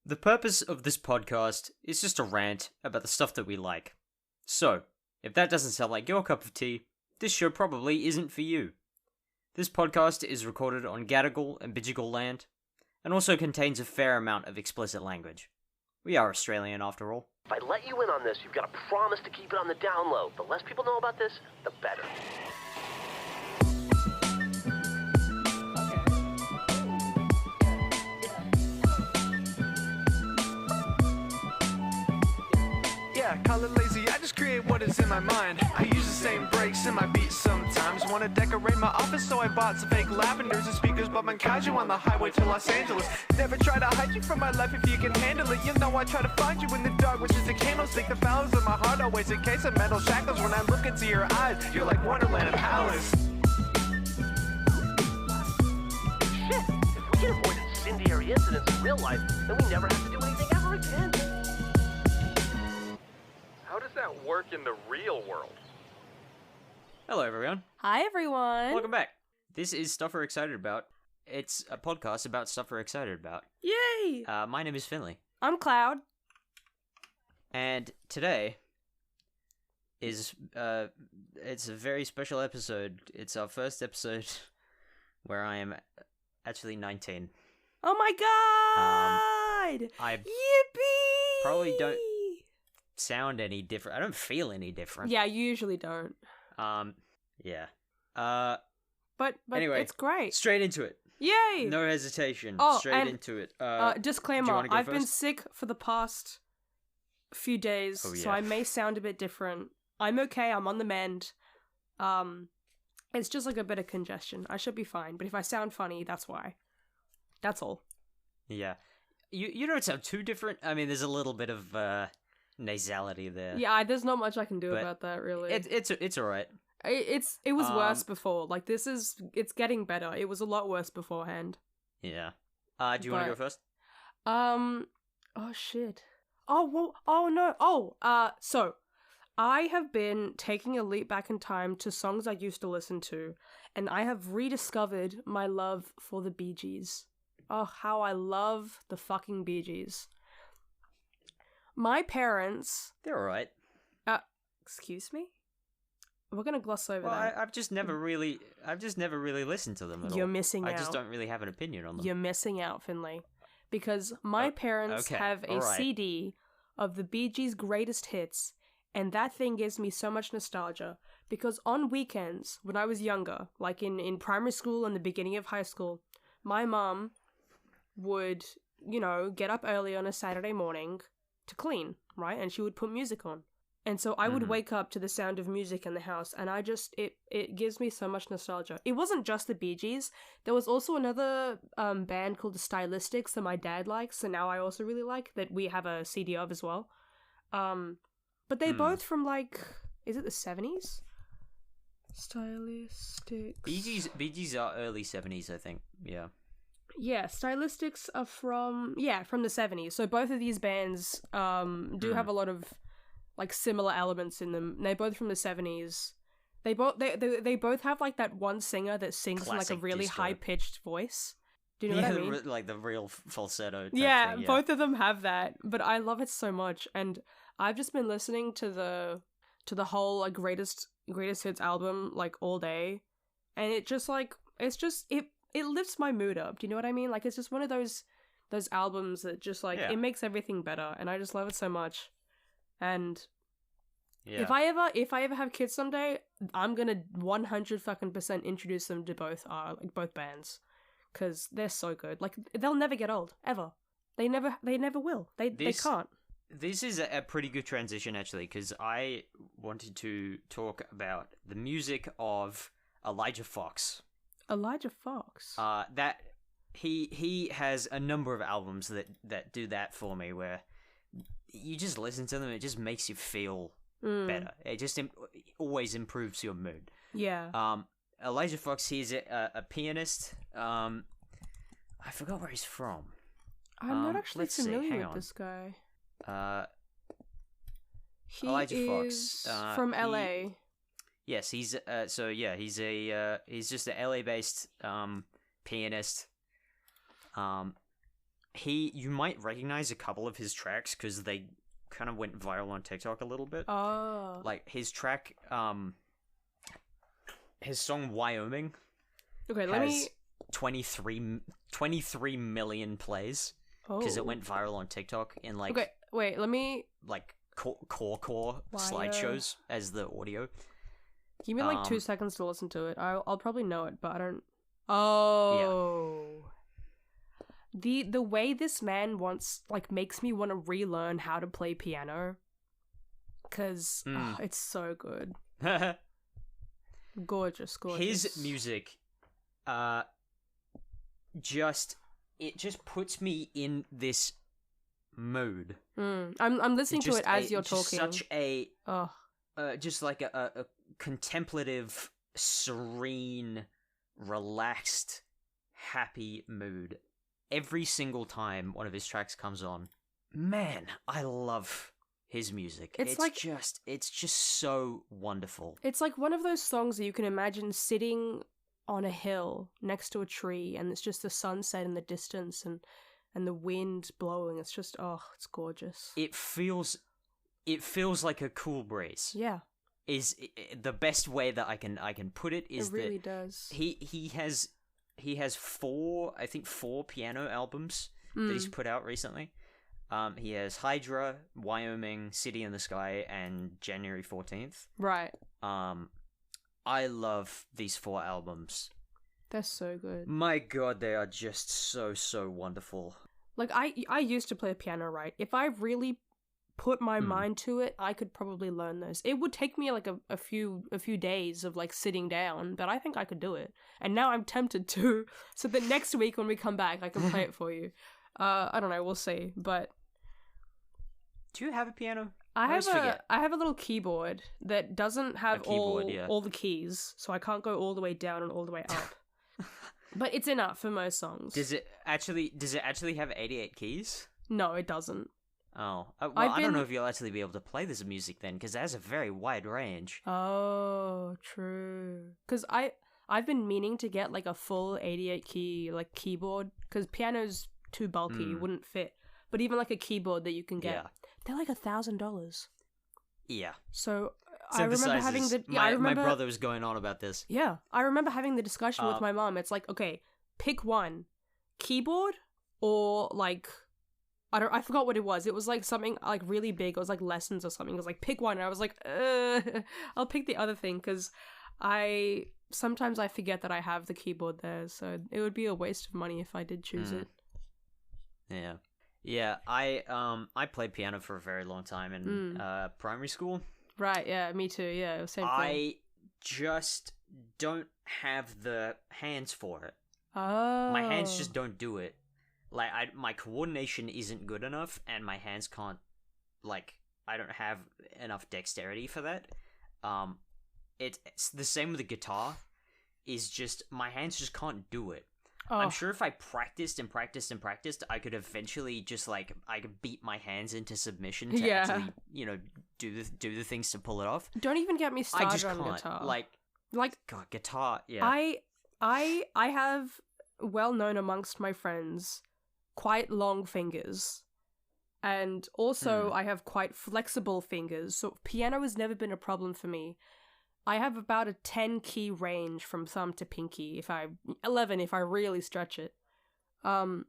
The purpose of this podcast is just a rant about the stuff that we like. So, if that doesn't sound like your cup of tea, this show probably isn't for you. This podcast is recorded on Gadigal and Bidjigal land, and also contains a fair amount of explicit language. We are Australian after all. If I let you in on this, you've got to promise to keep it on the down low. The less people know about this, the better. Yeah, call it lazy, I just create what is in my mind. I use the same breaks in my beats sometimes. Wanna decorate my office, so I bought some fake lavenders and speakers, but Mankaiju on the highway to Los Angeles. Never try to hide you from my life if you can handle it. You know I try to find you in the dark, which is a candlestick. The flowers of my heart always encase in metal shackles. When I look into your eyes, you're like Wonderland and Alice. Shit, if we can avoid incendiary incidents in real life, then we never have to do anything ever again. How does that work in the real world? Hello everyone, Hi, everyone. welcome back. This is Stuff We're Excited About. It's a podcast about stuff we're excited about. Yay! My name is Finley, I'm Cloud. and today is, it's a very special episode. It's our first episode where I am actually 19. Oh my god! I Yippee! probably don't sound any different. I don't feel any different. Yeah, you usually don't. Yeah. But Anyway, it's great. Straight into it. Yay! No hesitation. Oh, Straight and, into it. Disclaimer, do you wanna go I've been first? sick for the past few days, Oh, so yeah. I may sound a bit different. I'm okay, I'm on the mend. It's just like a bit of congestion. I should be fine, but if I sound funny, that's why. That's all. Yeah. You don't sound too different. I mean, there's a little bit of nasality there. Yeah, there's not much I can do But about that, really. It's alright. It was worse before. Like, it's getting better. It was a lot worse beforehand. Yeah. Do you want to go But- first? Oh shit. Oh, well, oh no. Oh, so I have been taking a leap back in time to songs I used to listen to, and I have rediscovered my love for the Bee Gees. Oh, how I love the fucking Bee Gees. My parents, They're alright. excuse me? We're gonna gloss over Well, that. I've just never really listened to them at all. You're missing I out. just don't really have an opinion on them. You're missing out, Finley. Because my parents okay, have a alright. CD of the Bee Gees' greatest hits, and that thing gives me so much nostalgia. Because on weekends, when I was younger, like in primary school and the beginning of high school, my mum would, get up early on a Saturday morning to clean, right? And she would put music on. And so I would wake up to the sound of music in the house, and it gives me so much nostalgia. It wasn't just the Bee Gees. There was also another band called the Stylistics that my dad likes, and now I also really like, that we have a CD of as well. But they're both from, like, is it the 70s? Stylistics. Bee Gees are early 70s, I think. Yeah. Yeah, Stylistics are from the 70s. So both of these bands do have a lot of, like, similar elements in them. They're both from the 70s. They both have, like, that one singer that sings in, like, a Classic really disco. high-pitched voice. Do you know what I mean? Like the real falsetto type Yeah, thing, both of them have that, but I love it so much, and I've just been listening to the whole, like, greatest hits album, like, all day, and it just, like, it lifts my mood up. Do you know what I mean? Like, it's just one of those albums that just, like, Yeah. it makes everything better, and I just love it so much. And Yeah. if I ever have kids someday, I'm gonna 100% introduce them to both bands, because they're so good. Like, they'll never get old, ever. They never will. They can't. This is a pretty good transition, actually, because I wanted to talk about the music of Elijah Fox. Elijah Fox. That he has a number of albums that do that for me, where you just listen to them, it just makes you feel better. It just always improves your mood. Yeah. Elijah Fox, he's a pianist. I forgot where he's from. I'm not actually let's see, familiar hang with on. this guy. He Elijah is Fox, from he- LA. Yes, he's he's just a LA based pianist. you might recognize a couple of his tracks because they kind of went viral on TikTok a little bit. Oh. Like his track, his song Wyoming Okay, let has me... 23 million plays because it went viral on TikTok in like Okay, wait, let me... like core slideshows as the audio. Give me like 2 seconds to listen to it. I'll probably know it, but I don't... Oh... The way this man makes me want to relearn how to play piano. Because it's so good. Gorgeous. His music, just puts me in this mood. I'm listening to it as you're talking. Such a just like a contemplative, serene, relaxed, happy mood. Every single time one of his tracks comes on, man, I love his music. It's just so wonderful. It's like one of those songs that you can imagine sitting on a hill next to a tree, and it's just the sunset in the distance and the wind blowing. It's just it's gorgeous. It feels like a cool breeze. Yeah. Is the best way that I can put it is it really that does. He has four piano albums that he's put out recently. He has Hydra, Wyoming, City in the Sky, and January 14th. Right. I love these 4 albums. They're so good. My god, they are just so wonderful. Like, I used to play piano, right? If I really put my mind to it, I could probably learn those. It would take me like a few days of like sitting down, but I think I could do it. And now I'm tempted to. So that next week when we come back, I can play it for you. I don't know, we'll see. But do you have a piano? I have a little keyboard that doesn't have all the keys, so I can't go all the way down and all the way up. But it's enough for most songs. Does it actually have 88 keys? No, it doesn't. Oh, well, I don't know if you'll actually be able to play this music then, because it has a very wide range. Oh, true. Because I've been meaning to get like a full 88 key like keyboard, because piano's too bulky, wouldn't fit. But even like a keyboard that you can get, they're like $1,000. Yeah. So I remember having the my brother was going on about this. Yeah, I remember having the discussion with my mom. It's like, okay, pick one, keyboard or like. I forgot what it was. It was like something like really big. It was like lessons or something. It was like pick one. And I was like, I'll pick the other thing because sometimes I forget that I have the keyboard there. So it would be a waste of money if I did choose it. Yeah. I played piano for a very long time in primary school. Right. Yeah. Me too. Yeah. Same thing. I just don't have the hands for it. Oh. My hands just don't do it. Like, my coordination isn't good enough, and my hands can't, like, I don't have enough dexterity for that. It's the same with the guitar, is just, my hands just can't do it. Oh. I'm sure if I practiced, I could eventually just, like, I could beat my hands into submission to actually, do the things to pull it off. Don't even get me started I just on can't. guitar. Like, God, guitar, yeah. I have, well known amongst my friends, quite long fingers, and also I have quite flexible fingers, so piano has never been a problem for me. I have about a 10 key range from thumb to pinky, 11 if I really stretch it. But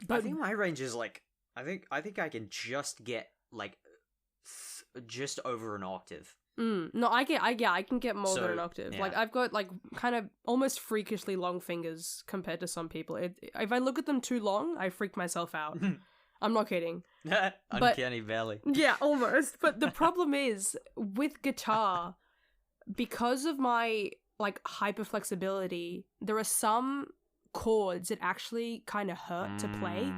I think my range is like, I think I can just get like just over an octave. No, I can get more than an octave. Yeah. Like, I've got, like, kind of almost freakishly long fingers compared to some people. If I look at them too long, I freak myself out. I'm not kidding. Uncanny valley. Yeah, almost. But the problem is, with guitar, because of my, like, hyperflexibility, there are some chords that actually kind of hurt to play.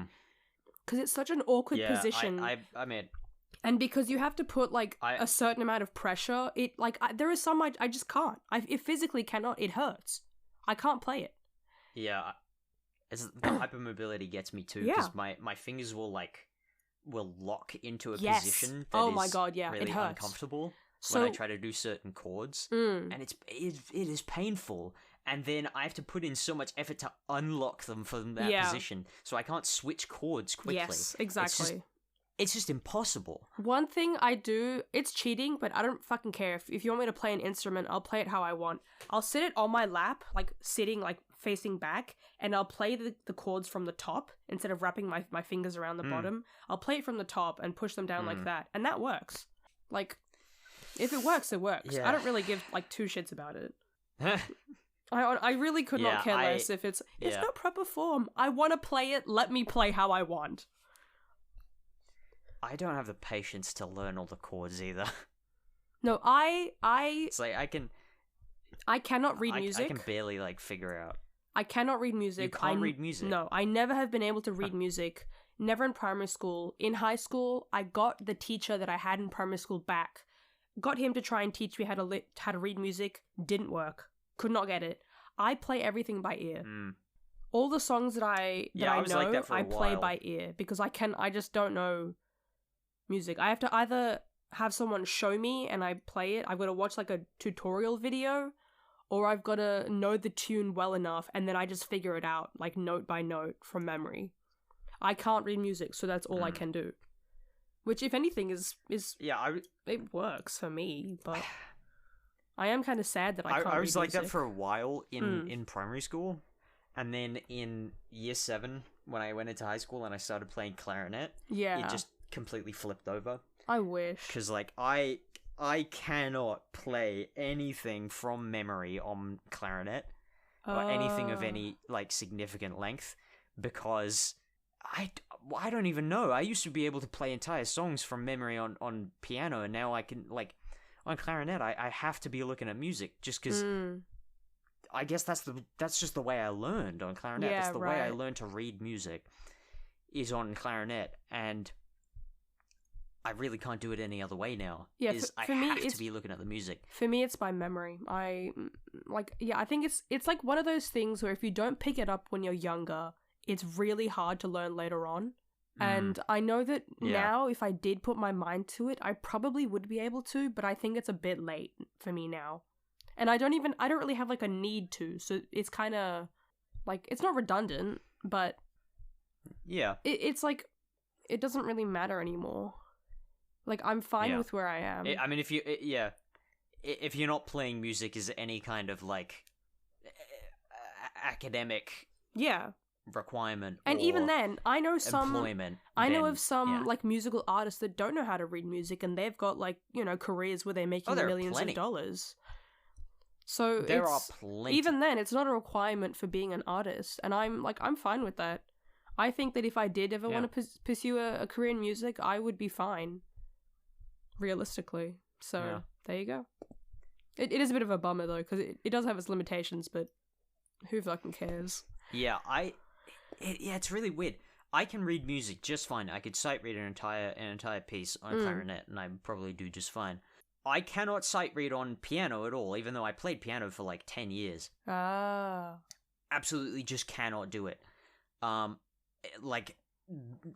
Because it's such an awkward position. I mean... And because you have to put, like, a certain amount of pressure, there is some I just can't. It physically cannot. It hurts. I can't play it. Yeah. The hypermobility gets me too, because my fingers will lock into a position that my God, yeah. really it hurts. uncomfortable when I try to do certain chords. And it is painful. and then I have to put in so much effort to unlock them from that position, so I can't switch chords quickly. Yes, exactly. It's just impossible. One thing I do, it's cheating, but I don't fucking care. If you want me to play an instrument, I'll play it how I want. I'll sit it on my lap, like sitting, like facing back, and I'll play the chords from the top instead of wrapping my fingers around the bottom. I'll play it from the top and push them down like that, and that works. Like, if it works, it works. Yeah. I don't really give, like, two shits about it. I really could not care less if it's not proper form. I want to play it, let me play how I want. I don't have the patience to learn all the chords either. No, It's like I cannot read music. I can barely, like, figure out. I cannot read music. You can't read music? No, I never have been able to read music. Never in primary school. In high school, I got the teacher that I had in primary school back. Got him to try and teach me how to read music. Didn't work. Could not get it. I play everything by ear. All the songs that I know, like that for a I play while. by ear because I just don't know music. I have to either have someone show me and I play it. I've got to watch like a tutorial video, or I've got to know the tune well enough and then I just figure it out like note by note from memory. I can't read music, so that's all I can do. Which, if anything, is it works for me, but I am kind of sad that I can't read I was like music. that for a while in primary school, and then in year 7, when I went into high school and I started playing clarinet, it just completely flipped over. I wish. Because, like, I cannot play anything from memory on clarinet, or anything of any, like, significant length, because I don't even know. I used to be able to play entire songs from memory on piano, and now I can, like, on clarinet, I have to be looking at music, just because I guess that's just the way I learned on clarinet. Yeah, that's the way I right. learned to read music, is on clarinet, and I really can't do it any other way now. Yeah, I for me, have it's- to be looking at the music. For me, it's by memory. I think it's like one of those things where if you don't pick it up when you're younger, it's really hard to learn later on. And I know that now, if I did put my mind to it, I probably would be able to, but I think it's a bit late for me now. And I don't really have like a need to, so it's kind of like, it's not redundant, but Yeah. it's like, it doesn't really matter anymore. Like, I'm fine with where I am. I mean, if you're not playing music as any kind of, like, academic requirement, And or even then, I know some employment, I know then, of some yeah. like musical artists that don't know how to read music, and they've got like, you know, careers where they're making there are millions plenty. of dollars. So There are it's, plenty. even then, it's not a requirement for being an artist, and I'm fine with that. I think that if I did ever want to pursue a career in music, I would be fine, realistically. So there you go. It is a bit of a bummer though, because it does have its limitations, but who fucking cares? Yeah, it's really weird. I can read music just fine. I could sight read an entire piece on clarinet, and I probably do just fine. I cannot sight read on piano at all, even though I played piano for like 10 years. Ah. Absolutely just cannot do it. Like,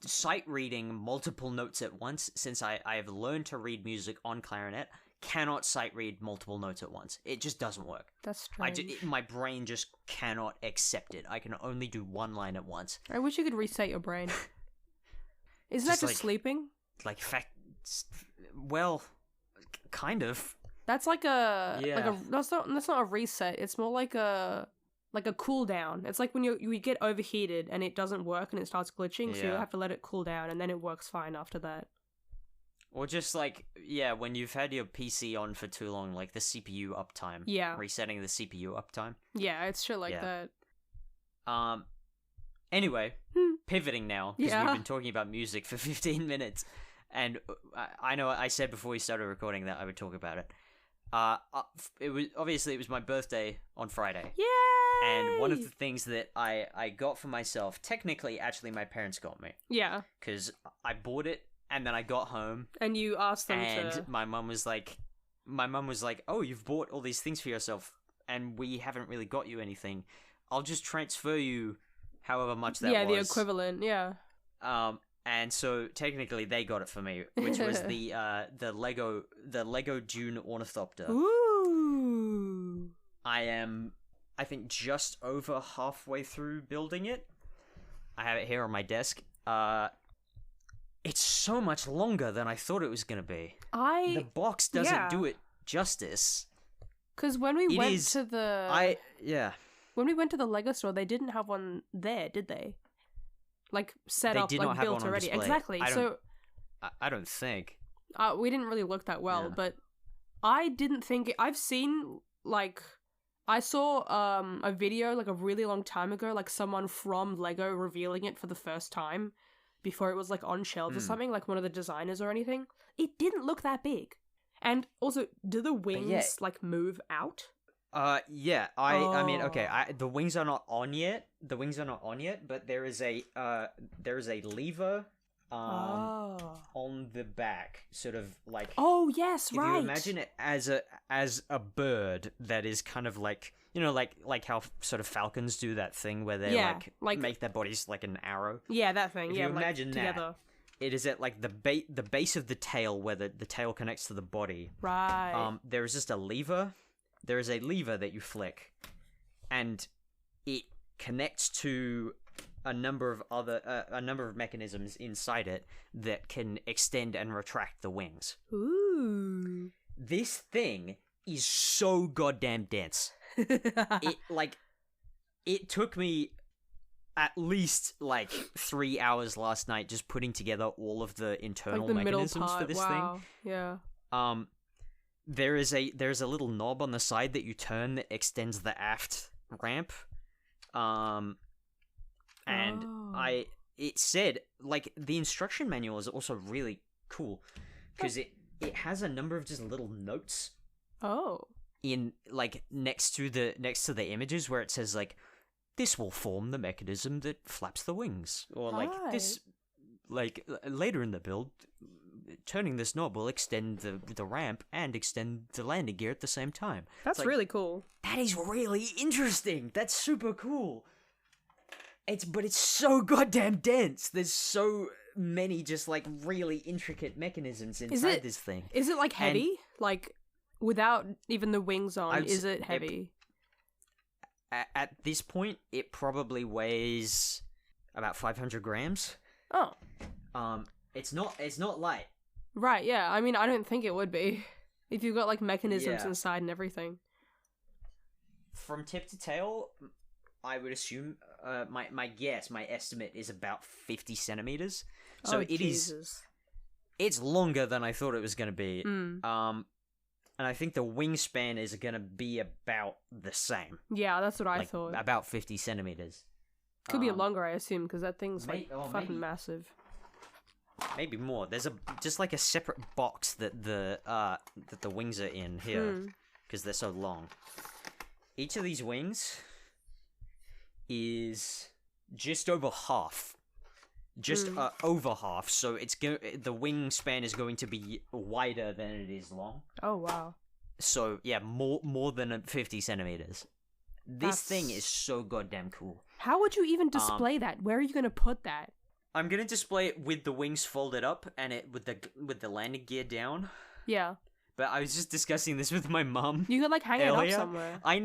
sight reading multiple notes at once, since I have learned to read music on clarinet, cannot sight read multiple notes at once. It just doesn't work. That's strange. My brain just cannot accept it. I can only do one line at once. I wish you could reset your brain. Isn't that Just just like- sleeping? Like, well, kind of. That's like a Yeah. that's not a reset. It's more like a cool down. It's like when you get overheated and it doesn't work and it starts glitching, so you Yeah. have to let it cool down and then it works fine after that. Or just like, when you've had your PC on for too long, like the CPU uptime. Yeah. Resetting the CPU uptime. Yeah, it's shit like Yeah. that. Anyway, pivoting now, because Yeah. we've been talking about music for 15 minutes, and I know I said before we started recording that I would talk about it. It was my birthday on Friday. Yay! And one of the things that I got for myself, technically, actually, my parents got me, Yeah, because I bought it, and then I got home, and you asked them and to. my mum was like, oh, you've bought all these things for yourself, and we haven't really got you anything. I'll just transfer you however much that was. Yeah, the equivalent. Yeah. And so technically they got it for me, which was the Lego Dune Ornithopter. Ooh. I I think just over halfway through building it. I have it here on my desk. It's so much longer than I thought it was going to be. The box doesn't do it justice. Because when we went to the... When we went to the Lego store, they didn't have one there, did they? Like, set up, like, built already. Exactly, I don't think. We didn't really look that well, but I didn't think... I've seen, like... I saw a video, like, a really long time ago, like, someone from Lego revealing it for the first time before it was, like, on shelves or something, like one of the designers or anything. It didn't look that big. And also, do the wings, like, move out? I mean, okay, the wings are not on yet. But there is a lever on the back, sort of like... Oh, yes, if right! you imagine it as a bird that is kind of like, you know, like how sort of falcons do that thing where they like make their bodies like an arrow. Yeah, that thing. If you imagine that, it is at like the base of the tail where the tail connects to the body. Right. There is just a lever. There is a lever that you flick, and it connects to a number of mechanisms inside it that can extend and retract the wings. Ooh. This thing is so goddamn dense. It took me at least like 3 hours last night just putting together all of the internal mechanisms for this thing. Yeah. There's a little knob on the side that you turn that extends the aft ramp. It said, like, the instruction manual is also really cool because it has a number of just little notes. Oh. In like next to the images where it says like, this will form the mechanism that flaps the wings, or like this, like later in the build, turning this knob will extend the ramp and extend the landing gear at the same time. That's like, really cool. That is really interesting. That's super cool. But it's so goddamn dense. There's so many just like really intricate mechanisms inside this thing. Is it like heavy? Like without even the wings on, is it heavy? At this point, it probably weighs about 500 grams. Oh. It's not light. Right, yeah. I mean, I don't think it would be. If you've got, like, mechanisms inside and everything. From tip to tail, I would assume, my estimate is about 50 centimeters. So it's longer than I thought it was going to be. And I think the wingspan is going to be about the same. Yeah, that's what I thought. About 50 centimeters. Could be longer, I assume, because that thing's, fucking massive. Maybe more. There's just like a separate box that the wings are in here, because they're so long. Each of these wings is just over half. Over half, so the wingspan is going to be wider than it is long. Oh wow! So yeah, more than 50 centimeters. This thing is so goddamn cool. How would you even display that? Where are you going to put that? I'm gonna display it with the wings folded up and it with the landing gear down. Yeah. But I was just discussing this with my mum. You could like hang earlier. it up somewhere. I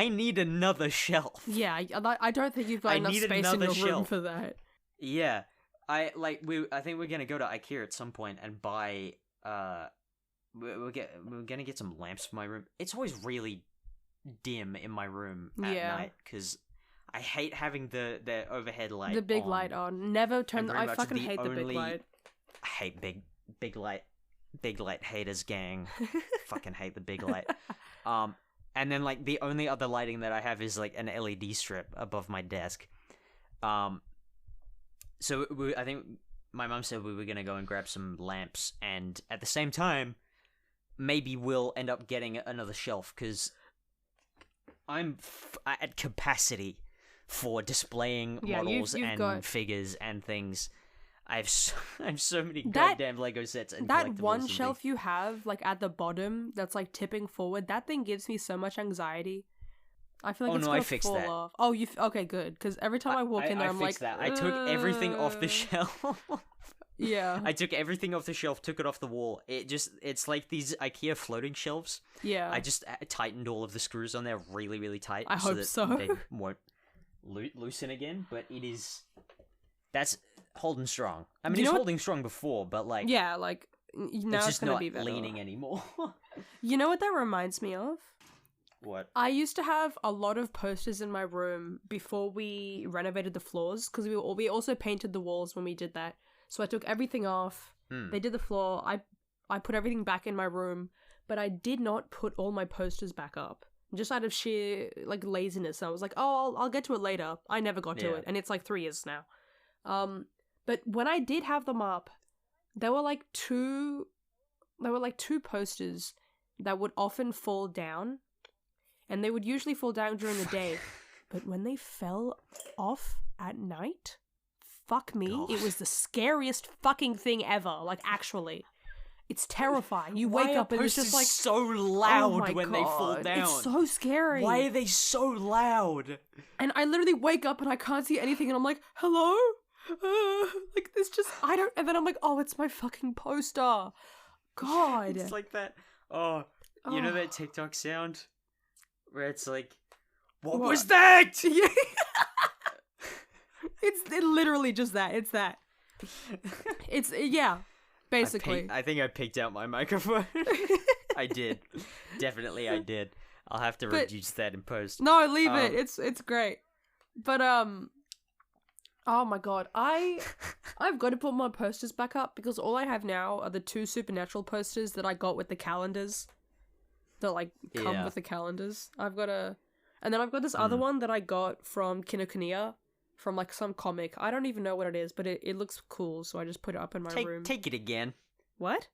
need another shelf. Yeah, I don't think you've got enough space in your room for that. Yeah. I think we're gonna go to IKEA at some point and buy. We're gonna get some lamps for my room. It's always really dim in my room at night because I hate having the overhead light. The big light on. Never turn. I fucking hate the big light. I hate big light. Big light haters, gang. Fucking hate the big light. And then like the only other lighting that I have is like an LED strip above my desk. So I think my mum said we were going to go and grab some lamps, and at the same time, maybe we'll end up getting another shelf, because I'm at capacity for displaying models and figures and things. I have so many goddamn Lego sets and that one shelf you have, like, at the bottom that's, like, tipping forward, that thing gives me so much anxiety. I feel like it's gonna fall off. Oh, okay, good. Because every time I walk in there, I'm like, that. I took everything off the shelf. Yeah. I took everything off the shelf, took it off the wall. It's like these IKEA floating shelves. Yeah. I just tightened all of the screws on there really, really tight. I hope that so. they won't loosen again, but that's holding strong. I mean, it's holding strong before, but like... Yeah, like, now it's just gonna not be better. leaning anymore. You know what that reminds me of? What? I used to have a lot of posters in my room before we renovated the floors, because we also painted the walls when we did that. So I took everything off. They did the floor. I put everything back in my room, but I did not put all my posters back up, just out of sheer like laziness. I was like, oh, I'll get to it later. I never got to it, and it's like 3 years now. But when I did have them up, there were like two posters that would often fall down. And they would usually fall down during the day. But when they fell off at night, fuck me, God. it was the scariest fucking thing ever. Like, actually. It's terrifying. You wake up and it's just like... so oh loud my when they fall God, down. It's so scary. Why are they so loud? And I literally wake up and I can't see anything and I'm like, hello? Like, this just... I don't... And then I'm like, oh, it's my fucking poster. God. It's like that... Oh, you know that TikTok sound? Where it's like, what was that? Yeah. It's literally just that. It's that. It's, yeah, basically. I think I picked out my microphone. I did. Definitely I did. I'll have to reduce that in post. No, leave it. It's great. But, oh my God. I've got to put my posters back up because all I have now are the 2 Supernatural posters that I got with the calendars. That, like, come with the calendars. And then I've got this other one that I got from Kinokuniya, from, like, some comic. I don't even know what it is, but it looks cool, so I just put it up in my room. Take it again. What?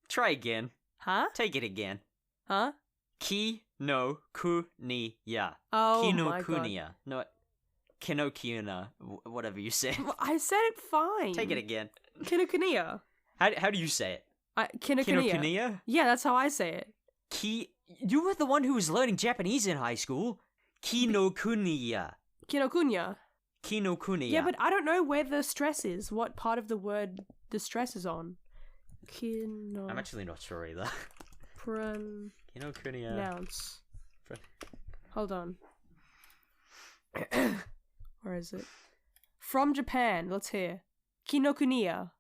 Try again. Huh? Take it again. Huh? Kinokuniya. Oh, my God. Kinokuniya. No, Kinokuniya. Whatever you say. Well, I said it fine. Take it again. Kinokuniya. How do you say it? Kinokuniya. Kinokuniya? Yeah, that's how I say it. You were the one who was learning Japanese in high school. Kinokuniya. Kinokuniya. Kinokuniya. Yeah, but I don't know where the stress is. What part of the word the stress is on? I'm actually not sure either. Kinokuniya. Pronounce. Hold on. Where is it? From Japan. Let's hear. Kinokuniya.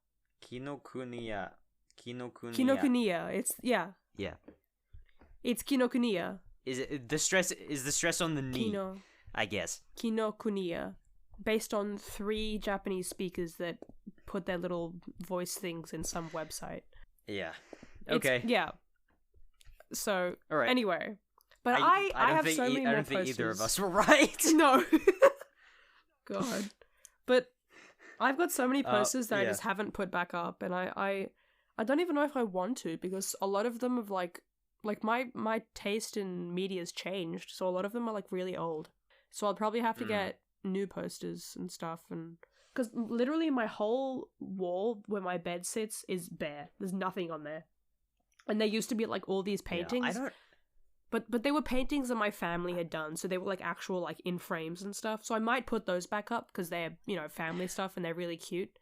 Kinokuniya. Kinokuniya. It's yeah. Yeah. It's Kinokuniya. Is the stress on the knee? I guess. Kinokuniya. Based on 3 Japanese speakers that put their little voice things in some website. Yeah. Okay. Yeah. So, all right. Anyway. But I have so many more posters. I don't think either of us were right. No. God. But I've got so many posters that I just haven't put back up, and I don't even know if I want to, because a lot of them have like my taste in media has changed, so a lot of them are like really old. So I'll probably have to get new posters and stuff, and because literally my whole wall where my bed sits is bare. There's nothing on there, and there used to be like all these paintings. Yeah, I don't. But they were paintings that my family had done, so they were like actual like in frames and stuff. So I might put those back up because they're, you know, family stuff and they're really cute.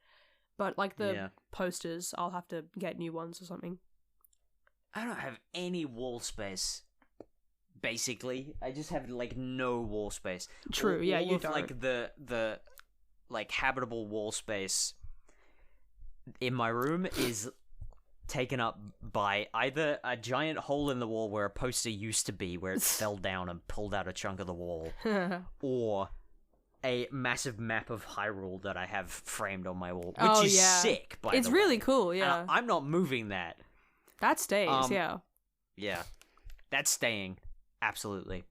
But like the posters, I'll have to get new ones or something. I don't have any wall space. Basically, I just have like no wall space. True, yeah, all you of, don't. Like the like habitable wall space in my room is taken up by either a giant hole in the wall where a poster used to be, where it fell down and pulled out a chunk of the wall, or a massive map of Hyrule that I have framed on my wall, which is sick, by the way. It's really cool, yeah. And I'm not moving that. That stays, yeah. Yeah. That's staying. Absolutely.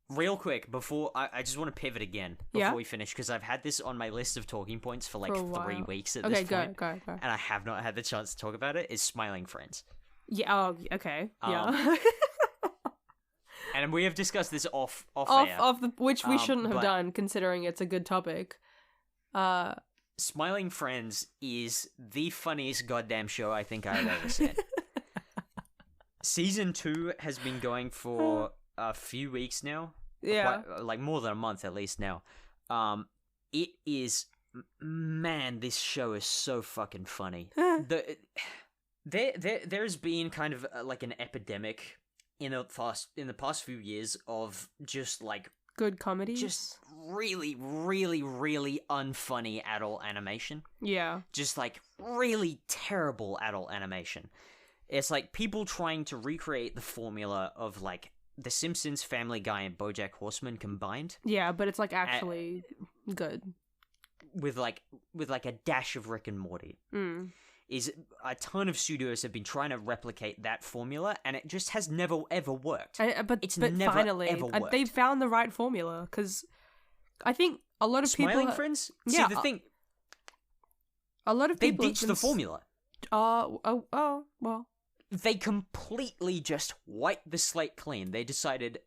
Real quick, before I just want to pivot again before we finish, because I've had this on my list of talking points for like 3 weeks at this point. Okay, go. And I have not had the chance to talk about it, is Smiling Friends. Yeah, oh, okay, yeah. And we have discussed this off air. Which we shouldn't have done, considering it's a good topic. Smiling Friends is the funniest goddamn show I think I've ever seen. Season 2 has been going for a few weeks now. Yeah. Like more than a month at least now. It is man, this show is so fucking funny. There's been kind of like an epidemic in the past few years of just like Good comedies. just really, really, really unfunny adult animation. Yeah. Just like really terrible adult animation. It's like people trying to recreate the formula of like The Simpsons, Family Guy, and BoJack Horseman combined. Yeah, but it's like actually good. With like a dash of Rick and Morty. Is a ton of studios have been trying to replicate that formula, and it just has never ever worked. But never, finally, ever worked. they found the right formula, because I think a lot of Smiling people... Friends? Yeah, See, the thing... A lot of They people... ditched the formula. Well... They completely just wiped the slate clean. They decided,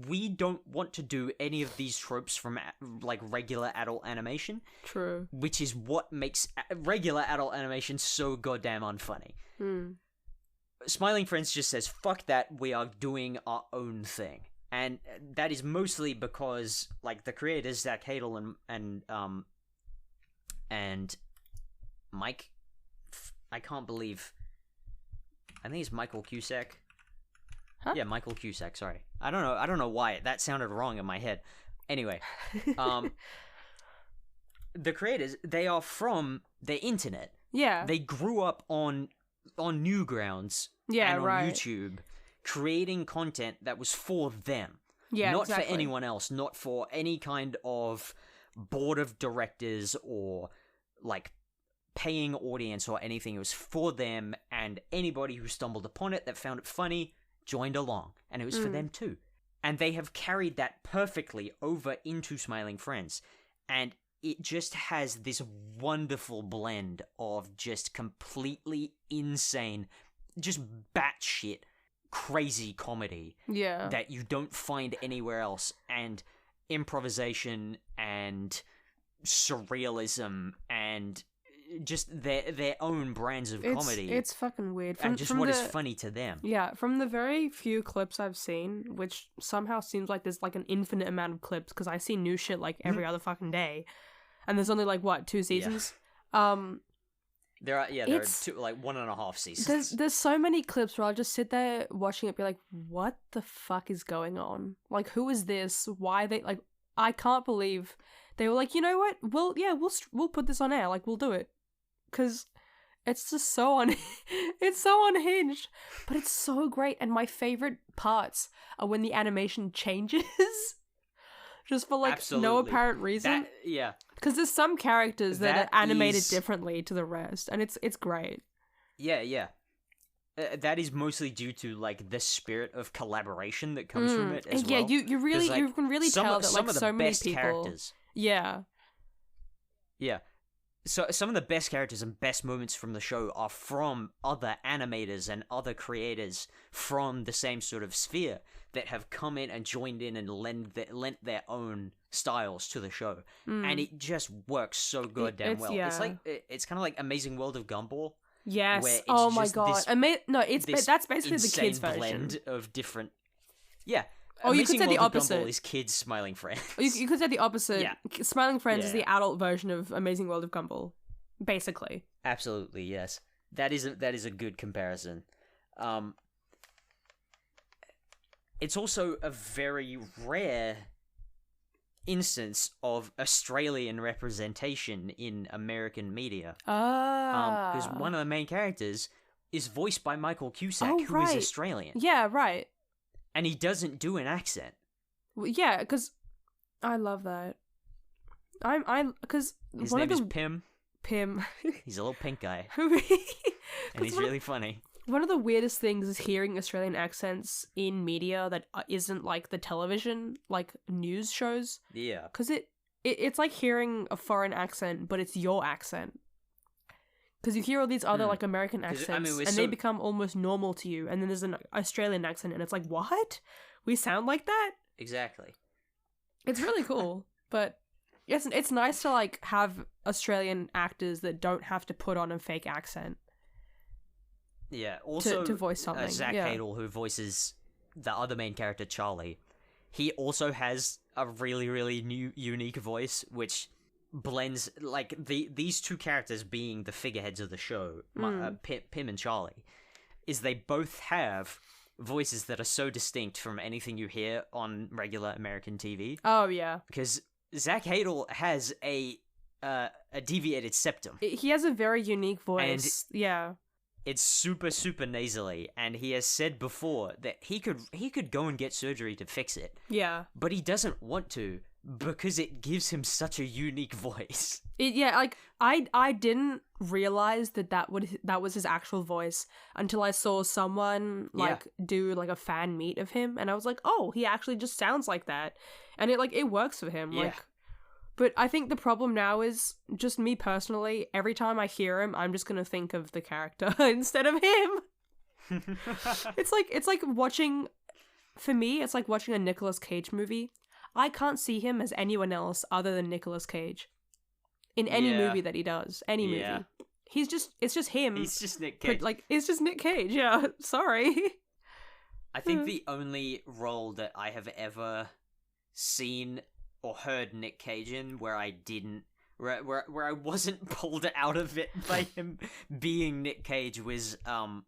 we don't want to do any of these tropes from like regular adult animation. True. Which is what makes regular adult animation so goddamn unfunny. Smiling Friends just says, fuck that, we are doing our own thing. And that is mostly because like the creators, Zach Hadel and Mike, I can't believe, I think it's Michael Cusack. Huh? Yeah, Michael Cusack, sorry. I don't know why that sounded wrong in my head. Anyway, the creators, they are from the internet. Yeah. They grew up on Newgrounds and on right. YouTube, creating content that was for them. Yeah, not exactly. for anyone else, not for any kind of board of directors or like paying audience or anything. It was for them, and anybody who stumbled upon it that found it funny joined along, and it was for them too. And they have carried that perfectly over into Smiling Friends, and it just has this wonderful blend of just completely insane, just batshit crazy comedy that you don't find anywhere else, and improvisation and surrealism and just their own brands of comedy. It's fucking weird. And just what is funny to them. Yeah, from the very few clips I've seen, which somehow seems like there's like an infinite amount of clips, because I see new shit like every other fucking day, and there's only like what, 2 seasons? There are two, like 1.5 seasons. There's so many clips where I'll just sit there watching it, be like, what the fuck is going on? Like, who is this? Why they like? I can't believe they were like, you know what? We'll put this on air. Like, we'll do it, because it's just so it's so unhinged, but it's so great. And my favorite parts are when the animation changes. Just for like no apparent reason. Because there's some characters that are animated differently to the rest, and it's great. Yeah. That is mostly due to like the spirit of collaboration that comes from it as well. Yeah, you really you can really tell that like so many people. Characters. Yeah. So some of the best characters and best moments from the show are from other animators and other creators from the same sort of sphere that have come in and joined in and lent their own styles to the show, and it just works so goddamn well. Yeah. It's like it's kind of like Amazing World of Gumball. Yes. Where it's oh my just god. That's basically the kids version. Blend of different. Yeah. Oh, Amazing you could say the World of opposite. Gumball is kids Smiling Friends. You could say the opposite. Yeah. Smiling Friends is the adult version of Amazing World of Gumball, basically. Absolutely, yes. That is a good comparison. It's also a very rare instance of Australian representation in American media. Because one of the main characters is voiced by Michael Cusack, who is Australian. Yeah, right. And he doesn't do an accent. Well, yeah, because I love that. Because his name is Pim. Pim. He's a little pink guy. And he's really funny. One of the weirdest things is hearing Australian accents in media that isn't like the television, like news shows. Yeah. Because it's like hearing a foreign accent, but it's your accent. Because you hear all these other like American accents, and they become almost normal to you, and then there's an Australian accent, and it's like, what? We sound like that? Exactly. It's really cool, but yes, it's nice to like have Australian actors that don't have to put on a fake accent. Yeah, also to voice something. Zach Hadel, who voices the other main character, Charlie, he also has a really, really unique voice, which blends like these two characters being the figureheads of the show, Pim and Charlie, is they both have voices that are so distinct from anything you hear on regular American TV. Oh yeah, because Zach Hadel has a deviated septum. He has a very unique voice. Yeah. It's super, super nasally, and he has said before that he could go and get surgery to fix it. Yeah. But he doesn't want to because it gives him such a unique voice. I didn't realize that was his actual voice until I saw someone do like a fan meet of him, and I was like, oh, he actually just sounds like that, and it works for him. Yeah. But I think the problem now is just me personally. Every time I hear him, I'm just gonna think of the character instead of him. It's like watching. For me, it's like watching a Nicolas Cage movie. I can't see him as anyone else other than Nicolas Cage in any movie that he does. Any movie, it's just him. He's just Nick Cage. But, it's just Nick Cage. Yeah, sorry. I think the only role that I have ever seen or heard Nick Cage in where I didn't, where I wasn't pulled out of it by him being Nick Cage was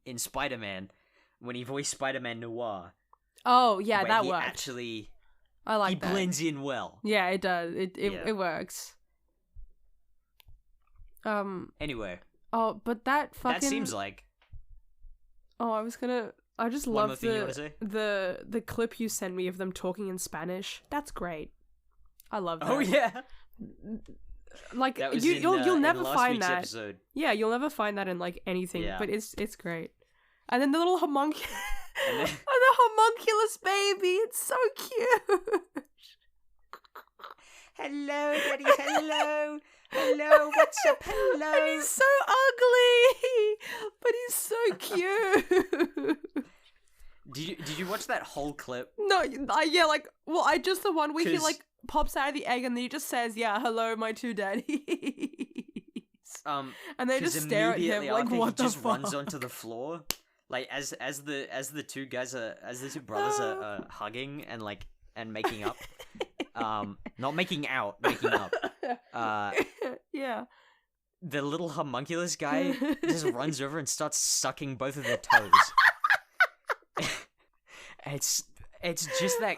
in Spider-Man when he voiced Spider-Man Noir. Oh yeah, that worked. Actually, I like that. He blends in well. Yeah, it does. It works. Anyway. Oh, but that seems like. Oh, I just love the clip you sent me of them talking in Spanish. That's great. I love that. Oh yeah. Like you'll never find that. Episode. Yeah, you'll never find that in anything. Yeah. But it's great. And then the little homunculus and the homunculus baby. It's so cute. Hello, Daddy. Hello. Hello. What's up? Hello. And he's so ugly, but he's so cute. Did you watch that whole clip? No, I just the one where he pops out of the egg and then he just says, "Yeah, hello, my two daddies." And they just stare at him like, "What the fuck?" He just runs onto the floor, as the two brothers are hugging and making up, not making out, making up. Yeah. The little homunculus guy just runs over and starts sucking both of their toes. It's just that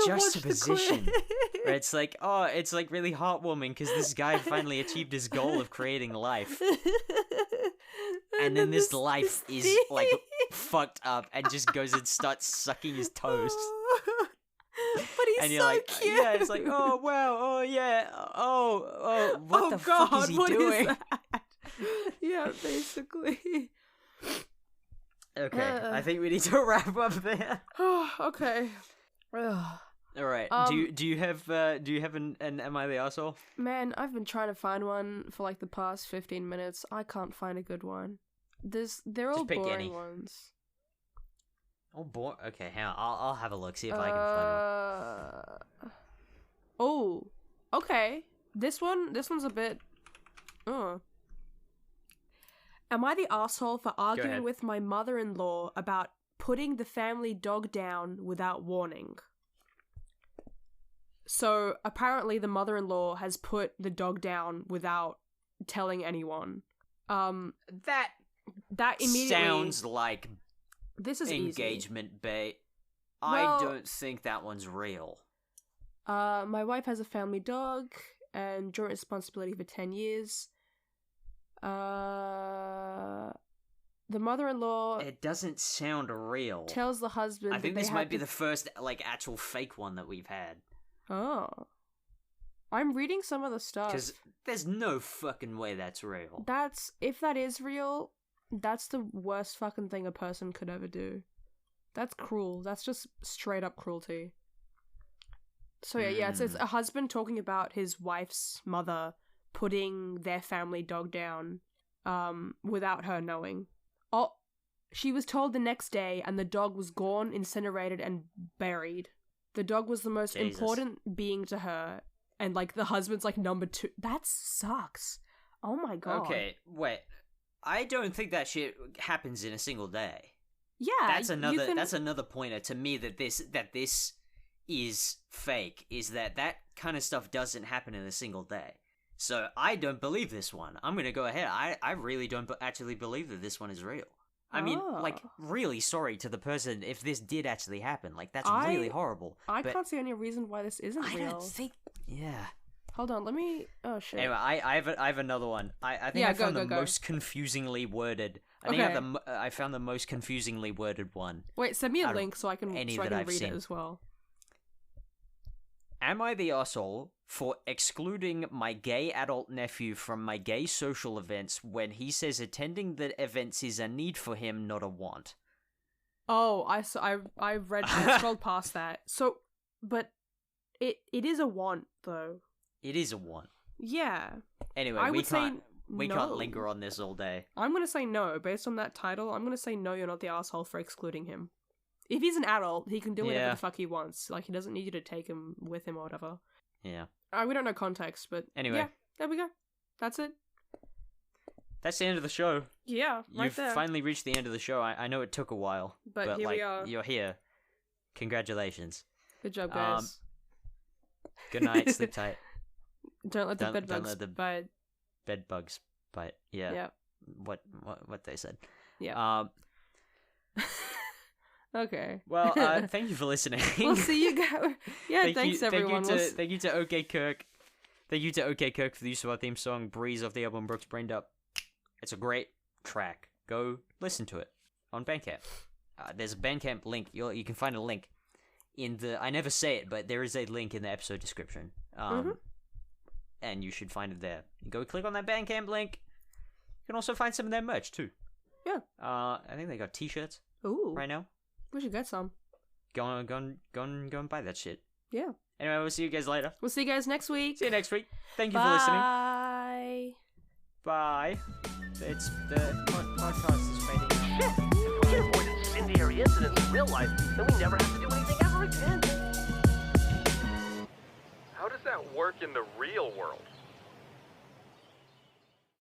juxtaposition where it's like, oh, it's really heartwarming because this guy finally achieved his goal of creating life, and then this life is fucked up and just goes and starts sucking his toes. But he's so cute. Yeah, it's like, oh wow, oh yeah, oh, what the fuck is he doing? Is that? Yeah, basically. Okay, I think we need to wrap up there. Okay. All right. Do you have an Am I the Arsehole? Man, I've been trying to find one for the past 15 minutes. I can't find a good one. They're all boring ones. Oh, boring. Okay, hang on. I'll have a look. See if I can find one. Oh, okay. This one's a bit. Am I the asshole for arguing with my mother-in-law about putting the family dog down without warning? So apparently the mother-in-law has put the dog down without telling anyone. That immediately sounds like this is engagement bait. Well, I don't think that one's real. My wife has a family dog and joint responsibility for 10 years. The mother-in-law. It doesn't sound real. Tells the husband. I think this might be the first actual fake one that we've had. Oh, I'm reading some of the stuff. Because there's no fucking way that's real. If that is real, that's the worst fucking thing a person could ever do. That's cruel. That's just straight up cruelty. So yeah, it's a husband talking about his wife's mother putting their family dog down without her knowing. Oh, she was told the next day and the dog was gone, incinerated, and buried. The dog was the most important being to her, and the husband's number 2. That sucks. Oh my god. Okay, wait. I don't think that shit happens in a single day. Yeah, that's another pointer to me that this is fake is that kind of stuff doesn't happen in a single day. So I don't believe this one. I'm gonna go ahead. I really don't actually believe that this one is real. I mean, like, really sorry to the person if this did actually happen. Like, that's really horrible. I can't see any reason why this isn't real. I don't think... Yeah. Hold on, let me... Oh, shit. Anyway, I have another one. I think I found the most confusingly worded... I found the most confusingly worded one. Wait, send me a link so I can read it as well. Am I the asshole for excluding my gay adult nephew from my gay social events when he says attending the events is a need for him, not a want? Oh, I read... I scrolled past that. So, but it is a want, though. It is a want. Yeah. Anyway, we can't linger on this all day. I'm gonna say no. Based on that title, I'm gonna say no, you're not the asshole for excluding him. If he's an adult, he can do whatever the fuck he wants. Like, he doesn't need you to take him with him or whatever. Yeah. We don't know context, but anyway. Yeah, there we go. That's it. That's the end of the show. Yeah, You've finally reached the end of the show. I know it took a while. But here we are. You're here. Congratulations. Good job, guys. Good night, sleep tight. Don't let the bed bugs bite. Bed bugs bite. Yeah. Yeah. What they said. Yeah. Okay. Well, thank you for listening. We'll see you guys. Yeah, thanks everyone. Thank you to OkayKirk. Thank you to OkayKirk for the use of our theme song, Breeze, off the album Brooks Brained Up. It's a great track. Go listen to it on Bandcamp. There's a Bandcamp link. You can find a link in the... I never say it, but there is a link in the episode description. And you should find it there. Go click on that Bandcamp link. You can also find some of their merch, too. Yeah. I think they got t-shirts right now. We should get some. Go and buy that shit. Yeah. Anyway, we'll see you guys later. We'll see you guys next week. See you next week. Thank you for listening. Bye. Bye. It's the podcast is fading out. Shit! If we can avoid incendiary incidents in real life, then we never have to do anything ever again. How does that work in the real world?